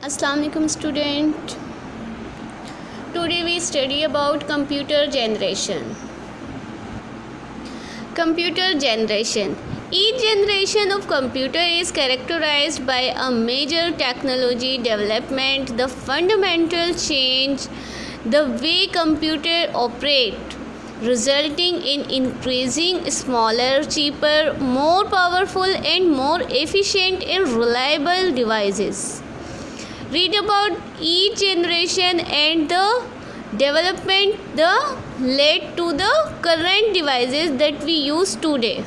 Assalamu alaikum student. Today we study about computer generation. Computer generation. Each generation of computer is characterized by a major technology development, the fundamental change, the way computer operate, resulting in increasing smaller, cheaper, more powerful and more efficient and reliable devices. Read about each generation and the development that led to the current devices that we use today.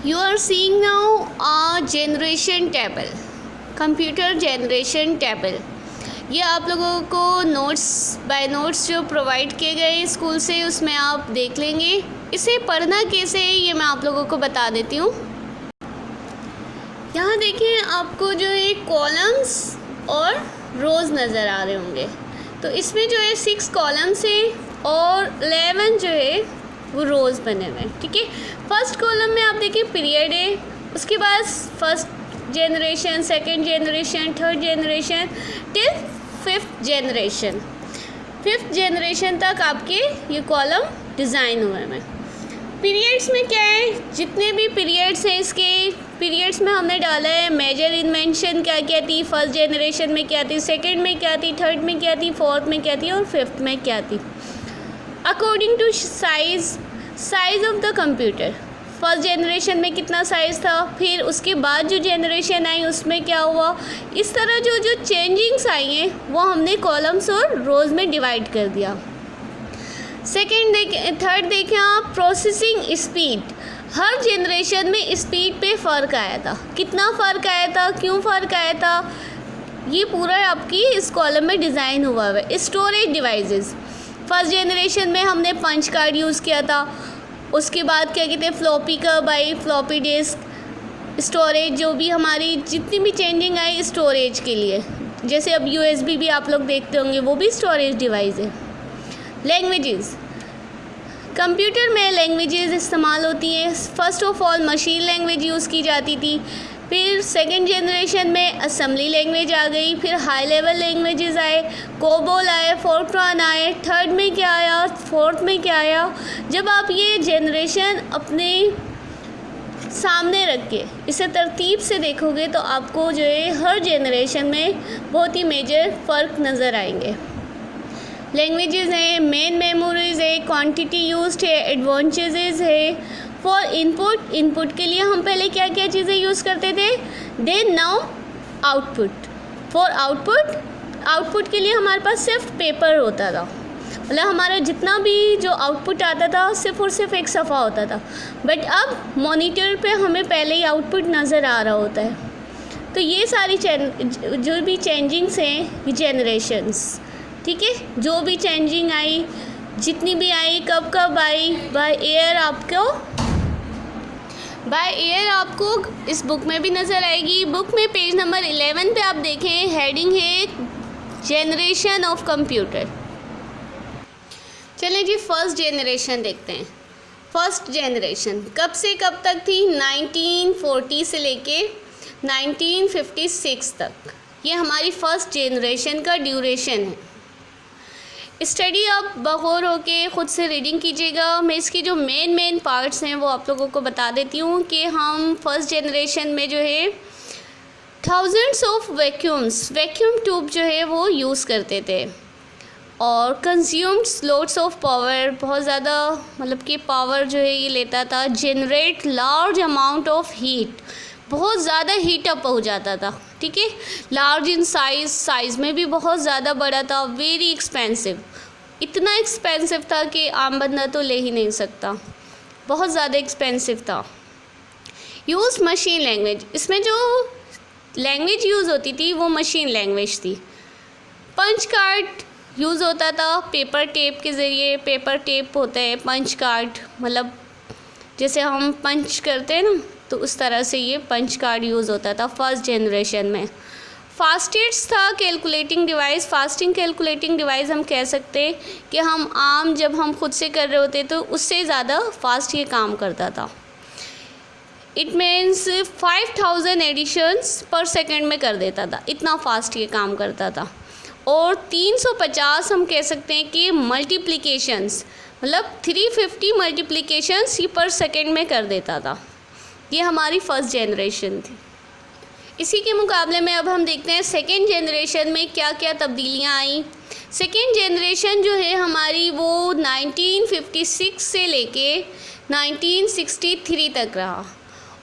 You are seeing now a generation table, computer generation table. ये आप लोगों को notes bye notes जो provide किए गए school से उसमें आप देख लेंगे। इसे पढ़ना कैसे है ये मैं आप लोगों को बता देती हूँ। यहाँ देखिए आपको जो है कॉलम्स और रोज़ नज़र आ रहे होंगे। तो इसमें जो है 6 कॉलम्स हैं और 11 जो है वो रोज़ बने हुए हैं। ठीक है, फर्स्ट कॉलम में आप देखिए पीरियड है, उसके बाद first generation, second generation, third generation till fifth generation. Fifth generation तक आपके ये कॉलम डिज़ाइन हुए हैं। पीरियड्स में क्या है, जितने भी पीरियड्स हैं इसके पीरियड्स में हमने डाला है मेजर इन्वेंशन क्या क्या थी, फर्स्ट जनरेशन में क्या थी, सेकंड में क्या थी, थर्ड में क्या थी, फोर्थ में क्या थी और फिफ्थ में क्या थी। According to size of the computer, first generation में कितना साइज़ था, फिर उसके बाद जो जनरेशन आई उसमें क्या हुआ, इस तरह जो चेंजिंग्स आई हैं वो हमने कॉलम्स और रोज़ में डिवाइड कर दिया। थर्ड देखें आप प्रोसेसिंग स्पीड, हर जनरेशन में स्पीड पे फ़र्क आया था। कितना फ़र्क आया था, क्यों फ़र्क आया था, ये पूरा आपकी इस कॉलम में डिज़ाइन हुआ है। स्टोरेज डिवाइसेस, फर्स्ट जनरेशन में हमने पंच कार्ड यूज़ किया था, उसके बाद क्या कहते हैं फ्लॉपी कब आई, फ्लॉपी डिस्क। स्टोरेज जो भी हमारी जितनी भी चेंजिंग आई स्टोरेज के लिए, जैसे अब USB भी आप लोग देखते होंगे वो भी स्टोरेज डिवाइस है। लैंग्वेजेस, कंप्यूटर में लैंग्वेजेस इस्तेमाल होती हैं। First of all machine language use की जाती थी, फिर सेकंड जनरेशन में असेंबली लैंग्वेज आ गई, फिर हाई लेवल लैंग्वेजेस आए, कोबोल आए, फोर्ट्रान आए, थर्ड में क्या आया, फोर्थ में क्या आया। जब आप ये जनरेशन अपने सामने रख के इसे तरतीब से देखोगे तो आपको जो है हर जनरेशन में बहुत ही मेजर फ़र्क नज़र आएंगे। लैंग्वेजेस हैं, मेन मेमोरीज है, क्वांटिटी यूज्ड है, एडवांटेजेस है। फॉर इनपुट के लिए हम पहले क्या क्या चीज़ें यूज़ करते थे, then now output. For output के लिए हमारे पास सिर्फ पेपर होता था, मतलब हमारा जितना भी जो आउटपुट आता था सिर्फ और सिर्फ एक सफ़ा होता था। बट अब मॉनिटर पे हमें पहले ही आउटपुट नज़र आ रहा होता है। तो ये सारी जो भी चेंजिंग्स हैं जनरेशन्स, ठीक है, जो भी चेंजिंग आई, जितनी भी आई, कब आई, बाय एयर आपको इस बुक में भी नज़र आएगी। बुक में पेज नंबर 11 पे आप देखें, हेडिंग है जनरेशन ऑफ कंप्यूटर। चलें जी फर्स्ट जनरेशन देखते हैं। फर्स्ट जनरेशन कब से कब तक थी, 1940 से लेके 1956 तक, ये हमारी फर्स्ट जनरेशन का ड्यूरेशन है। स्टडी आप बगौर होके ख़ुद से रीडिंग कीजिएगा। मैं इसकी जो मेन पार्ट्स हैं वो आप लोगों को बता देती हूँ कि हम फर्स्ट जनरेशन में जो है थाउजेंड्स ऑफ वैक्यूम ट्यूब जो है वो यूज़ करते थे और कंज्यूम्ड लोड्स ऑफ पावर, बहुत ज़्यादा मतलब कि पावर जो है ये लेता था। Generate large amount of heat, बहुत ज़्यादा हीट अप हो जाता था। ठीक है, लार्ज इन साइज़ में भी बहुत ज़्यादा बड़ा था। वेरी एक्सपेंसिव, इतना एक्सपेंसिव था कि आम बंदा तो ले ही नहीं सकता, बहुत ज़्यादा एक्सपेंसिव था। यूज़ मशीन लैंग्वेज, इसमें जो लैंग्वेज यूज़ होती थी वो मशीन लैंग्वेज थी। पंच कार्ड यूज़ होता था पेपर टेप के ज़रिए, पेपर टेप होता है पंच कार्ड, मतलब जैसे हम पंच करते हैं ना तो उस तरह से ये पंच कार्ड यूज़ होता था फर्स्ट जनरेशन में। फास्टेस्ट था calculating device, fasting calculating device हम कह सकते हैं कि जब हम खुद से कर रहे होते तो उससे ज़्यादा फास्ट ये काम करता था। इट मीन्स 5000 एडिशंस पर सेकेंड में कर देता था, इतना फास्ट ये काम करता था। और 350 हम कह सकते हैं कि मल्टीप्लिकेशंस, मतलब 350 मल्टीप्लिकेशंस ये पर सेकेंड में कर देता था। ये हमारी फर्स्ट जनरेशन थी। इसी के मुकाबले में अब हम देखते हैं सेकेंड जनरेशन में क्या क्या तब्दीलियाँ आई। सेकेंड जनरेशन जो है हमारी वो 1956 से लेके 1963 तक रहा।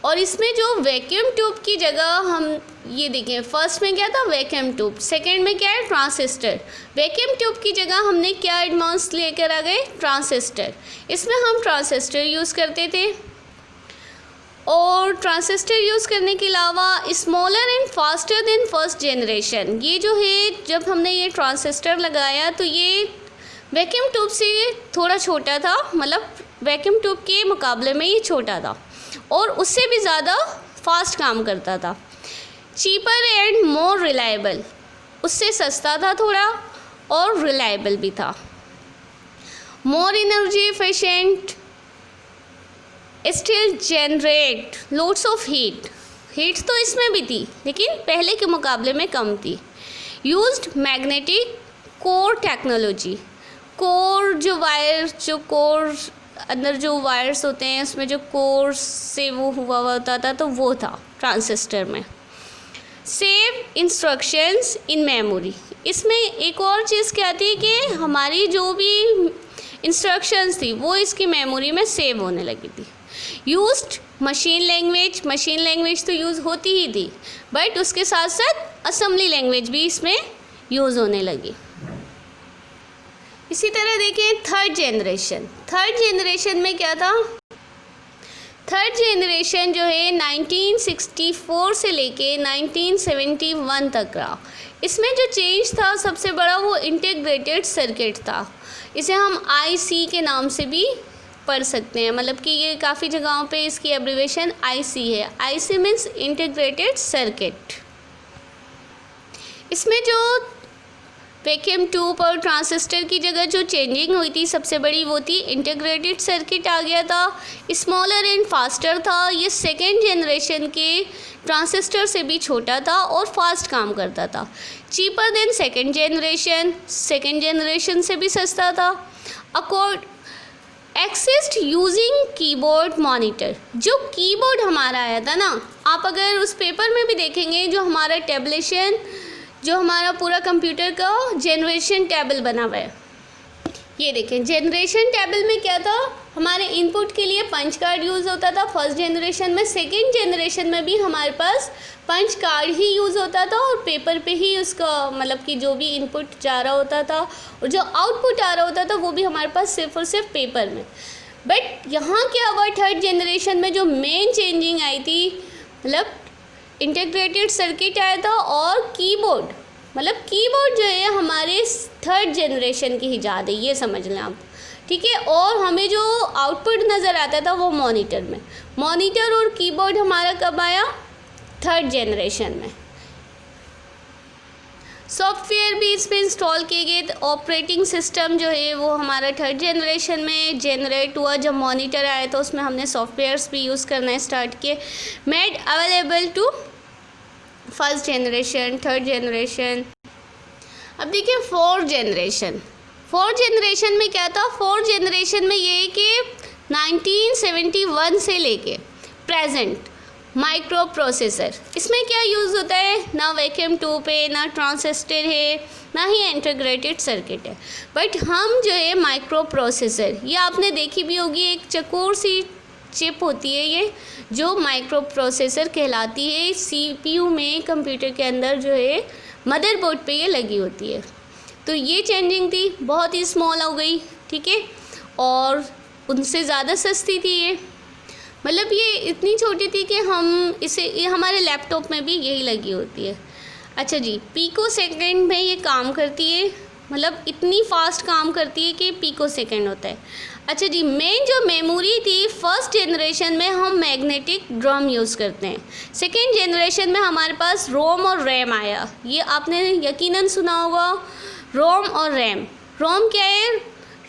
और इसमें जो वैक्यूम ट्यूब की जगह हम ये देखें, फर्स्ट में क्या था वैक्यूम ट्यूब, सेकेंड में क्या है ट्रांसिस्टर। वैक्यूम ट्यूब की जगह हमने क्या एडवांस लेकर आ गए, ट्रांसिस्टर। इसमें हम ट्रांसिस्टर यूज़ करते थे। और ट्रांसिस्टर यूज़ करने के अलावा smaller and faster than first generation, ये जो है जब हमने ये ट्रांसिस्टर लगाया तो ये वैक्यूम ट्यूब से थोड़ा छोटा था, मतलब वैक्यूम ट्यूब के मुकाबले में ये छोटा था और उससे भी ज़्यादा फास्ट काम करता था। चीपर एंड मोर रिलायबल, उससे सस्ता था थोड़ा और रिलायबल भी था। More energy efficient, still generate loads of heat तो इसमें भी थी लेकिन पहले के मुकाबले में कम थी। Used magnetic core technology, core जो वायर, जो कोर अंदर जो वायर्स होते हैं उसमें जो कोर से वो हुआ होता था तो वो था ट्रांसिस्टर में। सेव इंस्ट्रक्शंस इन मेमोरी, इसमें एक और चीज़ क्या थी कि हमारी जो भी इंस्ट्रक्शंस थी वो इसकी मेमोरी में सेव होने लगी थी। यूज्ड मशीन लैंग्वेज तो यूज़ होती ही थी बट उसके साथ साथ असेंबली लैंग्वेज भी इसमें यूज़ होने लगी। इसी तरह देखें थर्ड जनरेशन में क्या था, थर्ड जनरेशन जो है 1964 से लेके 1971 तक रहा। इसमें जो चेंज था सबसे बड़ा वो इंटीग्रेटेड सर्किट था। इसे हम IC के नाम से भी पढ़ सकते हैं, मतलब कि ये काफ़ी जगहों पे इसकी एब्रीविएशन IC है। IC means integrated circuit. इसमें जो वैक्यूम ट्यूब और ट्रांसिस्टर की जगह जो चेंजिंग हुई थी सबसे बड़ी वो थी इंटीग्रेटेड सर्किट आ गया था। स्मॉलर एंड फास्टर था, ये सेकेंड जनरेशन के ट्रांसिस्टर से भी छोटा था और फास्ट काम करता था। चीपर देन सेकेंड जनरेशन से भी सस्ता था। Accord exist using keyboard monitor, जो कीबोर्ड हमारा आया था ना, आप अगर उस पेपर में भी देखेंगे जो हमारा टेबलेशन, जो हमारा पूरा कंप्यूटर का जनरेशन टेबल बना हुआ है, ये देखें जनरेशन टेबल में क्या था, हमारे इनपुट के लिए पंच कार्ड यूज़ होता था फर्स्ट जनरेशन में। सेकेंड जनरेशन में भी हमारे पास पंच कार्ड ही यूज़ होता था और पेपर पे ही उसका मतलब कि जो भी इनपुट जा रहा होता था और जो आउटपुट आ रहा होता था वो भी हमारे पास सिर्फ और सिर्फ पेपर में। बट यहाँ क्या हुआ, थर्ड जनरेशन में जो मेन चेंजिंग आई थी, मतलब इंटीग्रेटेड सर्किट आया था और कीबोर्ड, मतलब कीबोर्ड जो है हमारे थर्ड जनरेशन की इजाद है, ये समझ लें आप, ठीक है। और हमें जो आउटपुट नज़र आता था वो मॉनिटर में, मॉनिटर और कीबोर्ड हमारा कब आया, थर्ड जनरेशन में। सॉफ्टवेयर भी इसमें इंस्टॉल किए गए, तो ऑपरेटिंग सिस्टम जो है वो हमारा थर्ड जनरेशन में जनरेट हुआ। जब मॉनिटर आया तो उसमें हमने सॉफ्टवेयर्स भी यूज़ करना स्टार्ट किए। Made available to first generation, third generation. अब देखिए फोर्थ जनरेशन में क्या था, फोर्थ जनरेशन में ये कि 1971 से लेके प्रेजेंट माइक्रो प्रोसेसर, इसमें क्या यूज़ होता है, ना वैक्यूम ट्यूब है, ना ट्रांजिस्टर है, ना ही इंटीग्रेटेड सर्किट है, बट हम जो है माइक्रो प्रोसेसर, ये आपने देखी भी होगी, एक चकोर सी चिप होती है ये जो माइक्रो प्रोसेसर कहलाती है। CPU में कंप्यूटर के अंदर जो है मदरबोर्ड पे ये लगी होती है। तो ये चेंजिंग थी, बहुत ही स्मॉल हो गई, ठीक है, और उनसे ज़्यादा सस्ती थी ये, मतलब ये इतनी छोटी थी कि हम इसे, ये हमारे लैपटॉप में भी यही लगी होती है। अच्छा जी, पिको सेकेंड में ये काम करती है, मतलब इतनी फास्ट काम करती है कि पिको सेकेंड होता है। अच्छा जी, मेन जो मेमोरी थी फर्स्ट जनरेशन में हम मैग्नेटिक ड्रम यूज़ करते हैं। सेकेंड जनरेशन में हमारे पास रोम और रैम आया, ये आपने यकीनन सुना होगा, रोम और रैम। रोम क्या है,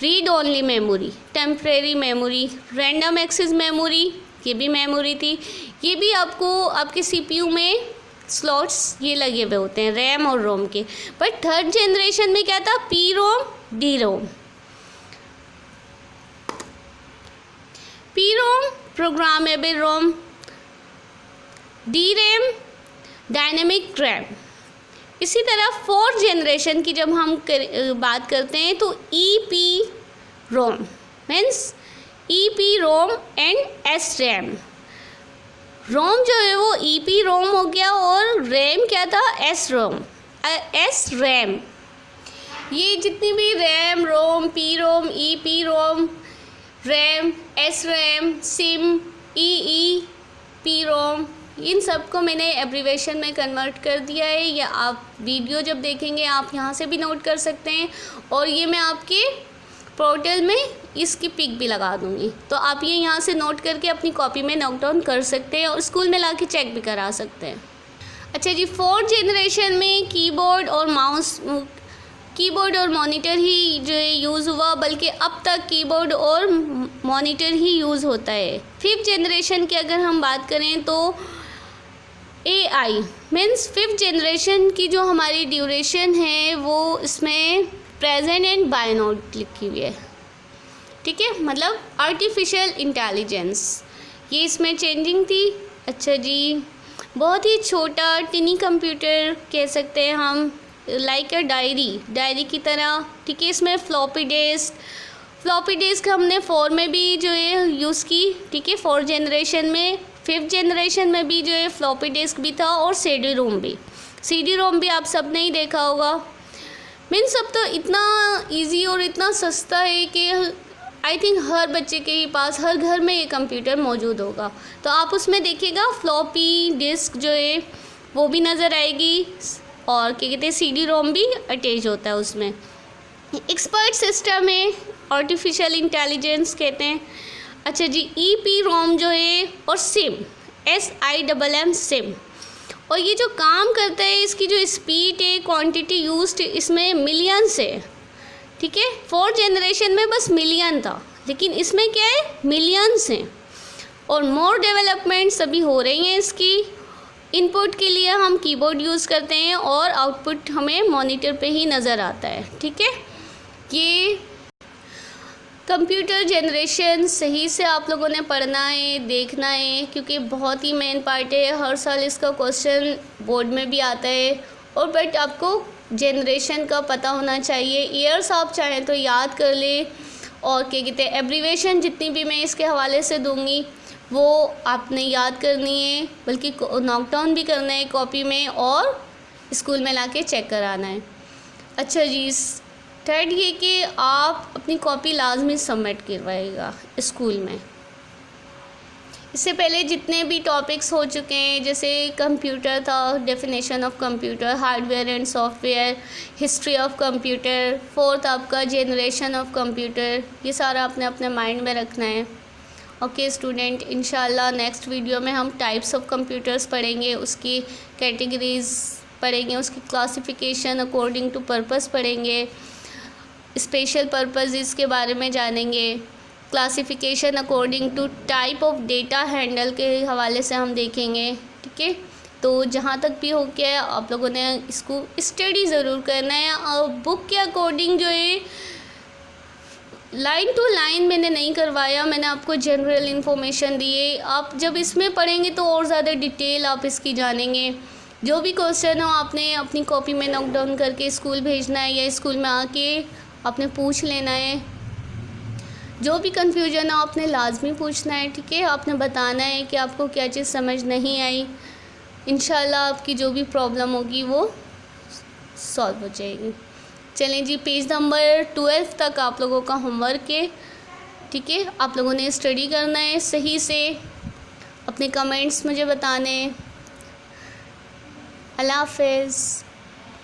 read only memory, temporary memory, random access memory, ये भी मेमोरी थी। ये भी आपको आपके CPU में स्लॉट्स ये लगे हुए होते हैं रैम और रोम के। बट थर्ड जनरेशन में क्या था, पी रोम डी रोम। पी रोम प्रोग्रामेबल रोम, डी रैम डायनेमिक रैम। इसी तरह फोर्थ जनरेशन की जब हम बात करते हैं तो E P ROM means E P ROM and S RAM. ROM जो है वो ई पी रोम हो गया और रैम क्या था, एस रैम। ये जितनी भी RAM, ROM, P ROM, E P ROM, RAM, S RAM, SIM, E P ROM, इन सबको मैंने एब्रीवेशन में कन्वर्ट कर दिया है। या आप वीडियो जब देखेंगे आप यहाँ से भी नोट कर सकते हैं, और ये मैं आपके पोर्टल में इसकी पिक भी लगा दूँगी, तो आप ये यहाँ से नोट करके अपनी कॉपी में नोट डाउन कर सकते हैं और स्कूल में ला के चेक भी करा सकते हैं। अच्छा जी, फोर्थ जनरेशन में कीबोर्ड और मॉनिटर ही जो है यूज़ हुआ, बल्कि अब तक कीबोर्ड और मॉनिटर ही यूज़ होता है। फिफ्थ जनरेशन की अगर हम बात करें तो AI मीन्स फिफ्थ जनरेशन की जो हमारी ड्यूरेशन है वो इसमें प्रेजेंट एंड बाय नोट लिखी हुई है, ठीक है, मतलब आर्टिफिशियल इंटेलिजेंस, ये इसमें चेंजिंग थी। अच्छा जी, बहुत ही छोटा टिनी कंप्यूटर कह सकते हैं हम, लाइक अ डायरी की तरह, ठीक है। इसमें फ्लॉपी डिस्क हमने 4 में भी जो है यूज़ की, ठीक है, 4th जनरेशन में। 5th जनरेशन में भी जो है फ्लॉपी डिस्क भी था और CD रोम भी आप सब ने ही देखा होगा। मीन्स अब तो इतना इजी और इतना सस्ता है कि आई थिंक हर बच्चे के ही पास हर घर में ये कंप्यूटर मौजूद होगा, तो आप उसमें देखिएगा फ्लॉपी डिस्क जो है वो भी नज़र आएगी, और क्या कहते हैं CD रोम भी अटैच होता है उसमें। एक्सपर्ट सिस्टम है, आर्टिफिशियल इंटेलिजेंस कहते हैं। अच्छा जी, EP रोम जो है और SIM सिम, और ये जो काम करता है इसकी जो स्पीड है, क्वांटिटी यूज्ड इसमें मिलियंस है, ठीक है। 4th जनरेशन में बस मिलियन था, लेकिन इसमें क्या है, मिलियंस हैं, और मोर डेवलपमेंट्स अभी हो रही हैं इसकी। इनपुट के लिए हम कीबोर्ड यूज़ करते हैं और आउटपुट हमें मॉनिटर पे ही नज़र आता है, ठीक है। ये कंप्यूटर जनरेशन सही से आप लोगों ने पढ़ना है, देखना है, क्योंकि बहुत ही मेन पार्ट है। हर साल इसका क्वेश्चन बोर्ड में भी आता है, और बट आपको जनरेशन का पता होना चाहिए। ईयर्स आप चाहें तो याद कर लें, और क्या कहते हैं एब्रीवेशन जितनी भी मैं इसके हवाले से दूंगी वो आपने याद करनी है, बल्कि नोट डाउन भी करना है कॉपी में, और स्कूल में लाके चेक कराना है। अच्छा जी, थर्ड ये कि आप अपनी कॉपी लाजमी सबमिट करवाइएगा स्कूल में। इससे पहले जितने भी टॉपिक्स हो चुके हैं, जैसे कंप्यूटर था, definition of computer, hardware and software, history of computer, fourth आपका जनरेशन ऑफ कंप्यूटर, ये सारा आपने अपने माइंड में रखना है। ओके स्टूडेंट, इंशाल्लाह नेक्स्ट वीडियो में हम टाइप्स ऑफ कंप्यूटर्स पढ़ेंगे, उसकी कैटेगरीज पढ़ेंगे, उसकी क्लासिफिकेशन अकॉर्डिंग टू पर्पस पढ़ेंगे, स्पेशल पर्पसेस के बारे में जानेंगे, classification according to type of data handle के हवाले से हम देखेंगे, ठीक है। तो जहाँ तक भी हो गया आप लोगों ने इसको स्टडी ज़रूर करना है, और बुक के अकॉर्डिंग जो है लाइन टू लाइन मैंने नहीं करवाया, मैंने आपको जनरल इन्फॉर्मेशन दी है। आप जब इसमें पढ़ेंगे तो और ज़्यादा डिटेल आप इसकी जानेंगे। जो भी क्वेश्चन हो आपने अपनी कॉपी में नोट डाउन करके स्कूल भेजना है, या स्कूल में आके आपने पूछ लेना है। जो भी कन्फ्यूजन हो आपने लाजमी पूछना है, ठीक है। आपने बताना है कि आपको क्या चीज़ समझ नहीं आई। इंशाल्लाह आपकी जो भी प्रॉब्लम होगी वो सॉल्व हो जाएगी। चलें जी, पेज नंबर 12 तक आप लोगों का होमवर्क है, ठीक है। आप लोगों ने स्टडी करना है सही से, अपने कमेंट्स मुझे बताने। अल्लाह हाफ़िज़।